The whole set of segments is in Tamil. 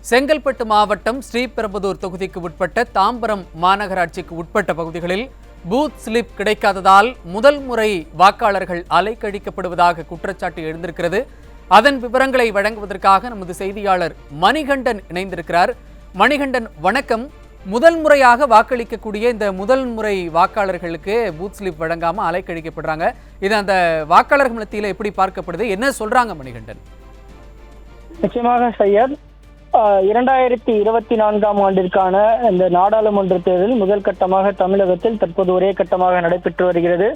செங்கல்பட்டு மாவட்டம் ஸ்ரீபெரும்புதூர் தொகுதிக்கு உட்பட்ட தாம்பரம் மாநகராட்சிக்கு உட்பட்ட பகுதிகளில் பூத் ஸ்லிப் கிடைக்காததால் முதல் முறை வாக்காளர்கள் அலைக்கழிக்கப்படுவதாக குற்றச்சாட்டு எழுந்திருக்கிறது. அதன் விவரங்களை வழங்குவதற்காக நமது செய்தியாளர் மணிகண்டன் இணைந்திருக்கிறார். மணிகண்டன், வணக்கம். முதல் முறையாக வாக்களிக்கக்கூடிய இந்த முதல் முறை வாக்காளர்களுக்கு பூத் ஸ்லிப் வழங்காம அலைக்கழிக்கப்படுறாங்க. இது அந்த வாக்காளர்கள் மத்தியில் எப்படி பார்க்கப்படுது, என்ன சொல்றாங்க மணிகண்டன்? நிச்சயமாக சையத், 2024ஆம் ஆண்டிற்கான இந்த நாடாளுமன்ற தேர்தல் முதல் கட்டமாக தமிழகத்தில் தற்போது ஒரே கட்டமாக நடைபெற்று வருகிறது.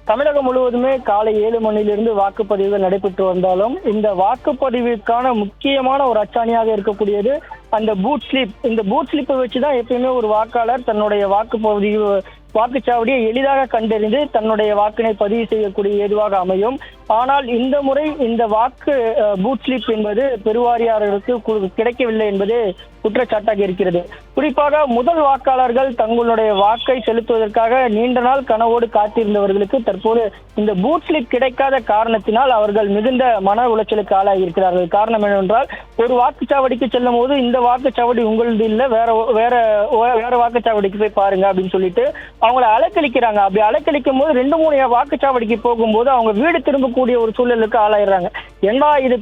தமிழகம் முழுவதுமே காலை 7 மணியிலிருந்து வாக்குப்பதிவுகள் நடைபெற்று வந்தாலும் இந்த வாக்குப்பதிவுக்கான முக்கியமான ஒரு அச்சாணியாக இருக்கக்கூடியது அந்த பூத் ஸ்லிப். இந்த பூத் ஸ்லிப்பை வச்சுதான் எப்பயுமே ஒரு வாக்காளர் தன்னுடைய வாக்குச்சாவடியை எளிதாக கண்டறிந்து தன்னுடைய வாக்கினை பதிவு செய்யக்கூடிய ஏதுவாக அமையும். ஆனால் இந்த முறை இந்த பூத் ஸ்லிப் என்பது பெருவாரியாளருக்கு கிடைக்கவில்லை என்பது குற்றச்சாட்டாக இருக்கிறது. குறிப்பாக முதல் வாக்காளர்கள் தங்களுடைய வாக்கை செலுத்துவதற்காக நீண்ட நாள் கனவோடு காத்திருந்தவர்களுக்கு தற்போது இந்த பூத் ஸ்லிப் கிடைக்காத காரணத்தினால் அவர்கள் மிகுந்த மன உளைச்சலுக்கு ஆளாகி இருக்கிறார்கள். காரணம் என்னவென்றால், ஒரு வாக்குச்சாவடிக்கு செல்லும் போது இந்த வாக்குச்சாவடி உங்களது இல்லை, வேற வாக்குச்சாவடிக்கு போய் பாருங்க அப்படின்னு சொல்லிட்டு அவங்களை அலைக்கழிக்கிறாங்க. அப்படி அலைக்கழிக்கும் போது 2-3 வாக்குச்சாவடிக்கு போகும்போது அவங்க வீடு திரும்பக்கூடிய ஒரு சூழலுக்கு ஆளாயிடுறாங்க. ஏன்னா இது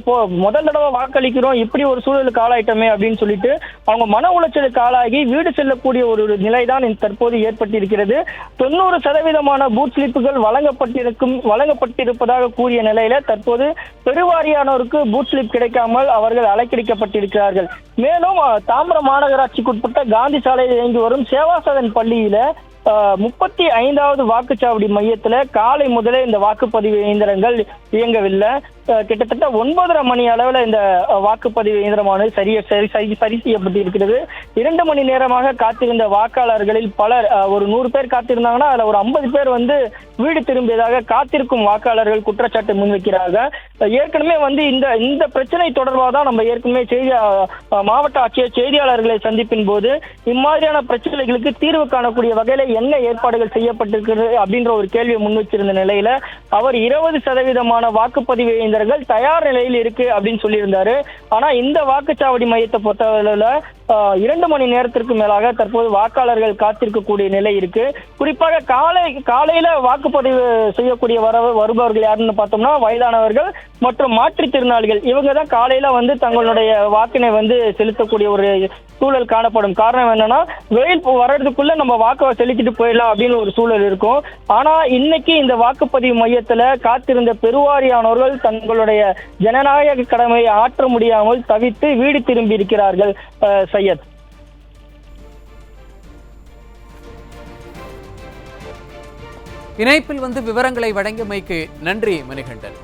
முதல் தடவை வாக்களிக்கிறோம், இப்படி ஒரு சூழலுக்கு ஆளாயிட்டோமே அப்படின்னு சொல்லிட்டு அவங்க மன உளைச்சலுக்கு ஆளாகி வீடு செல்லக்கூடிய ஒரு நிலைதான் தற்போது ஏற்பட்டிருக்கிறது. 90% பூத் ஸ்லிப்புகள் வழங்கப்பட்டிருப்பதாக கூறிய நிலையில தற்போது பெருவாரியானோருக்கு பூத் ஸ்லிப் கிடைக்காமல் அவர்கள் அலைக்கழிக்கப்பட்டிருக்கிறார்கள். மேலும் தாம்பரம் மாநகராட்சிக்குட்பட்ட காந்தி சாலையில் இயங்கி வரும் சேவாசதன் பள்ளியில 35வது வாக்குச்சாவடி மையத்துல காலை முதலே இந்த வாக்குப்பதிவு இயந்திரங்கள் இயங்கவில்லை. கிட்டத்தட்ட 9:30 மணி அளவில் இந்த வாக்குப்பதிவு இயந்திரமானது சரி செய்யப்பட்டிருக்கிறது. 2 மணி நேரமாக காத்திருந்த வாக்காளர்களில் பலர், ஒரு 100 பேர் காத்திருந்தாங்கன்னா அதுல ஒரு 50 பேர் வீடு திரும்பியதாக காத்திருக்கும் வாக்காளர்கள் குற்றச்சாட்டு முன்வைக்கிறார்கள். ஏற்கனவே இந்த பிரச்சனை தொடர்பாக தான் நம்ம ஏற்கனவே மாவட்ட ஆட்சியர் செய்தியாளர்களை சந்திப்பின் போது இம்மாதிரியான பிரச்சனைகளுக்கு தீர்வு காணக்கூடிய வகையில என்ன ஏற்பாடுகள் செய்யப்பட்டிருக்கிறது அப்படின்ற ஒரு கேள்வியை முன்வச்சிருந்த நிலையில அவர் 20% வாக்குப்பதிவு இயந்திரங்கள் தயார் நிலையில் இருக்கு அப்படின்னு சொல்லியிருந்தாரு. ஆனா இந்த வாக்குச்சாவடி மையத்தை பொறுத்தவரையில 2 மணி நேரத்திற்கு மேலாக தற்போது வாக்காளர்கள் காத்திருக்கக்கூடிய நிலை இருக்கு. குறிப்பாக காலையில வாக்குப்பதிவு செய்யக்கூடிய வருபவர்கள் யாருன்னு பார்த்தோம்னா வயதானவர்கள் மற்றும் மாற்றுத்திறனாளிகள். இவங்க தான் காலையில தங்களுடைய வாக்கினை செலுத்தக்கூடிய ஒரு சூழல் காணப்படும். காரணம் என்னன்னா, வெயில் வர்றதுக்குள்ள நம்ம வாக்கு செலுத்திட்டு போயிடலாம் அப்படின்னு ஒரு சூழல் இருக்கும். ஆனா இன்னைக்கு இந்த வாக்குப்பதிவு மையத்துல காத்திருந்த பெருவாரியானவர்கள் தங்களுடைய ஜனநாயக கடமையை ஆற்ற முடியாமல் தவித்து வீடு திரும்பி இருக்கிறார்கள். சையத், இணைப்பில் விவரங்களை வழங்கியமைக்கு நன்றி மணிகண்டன்.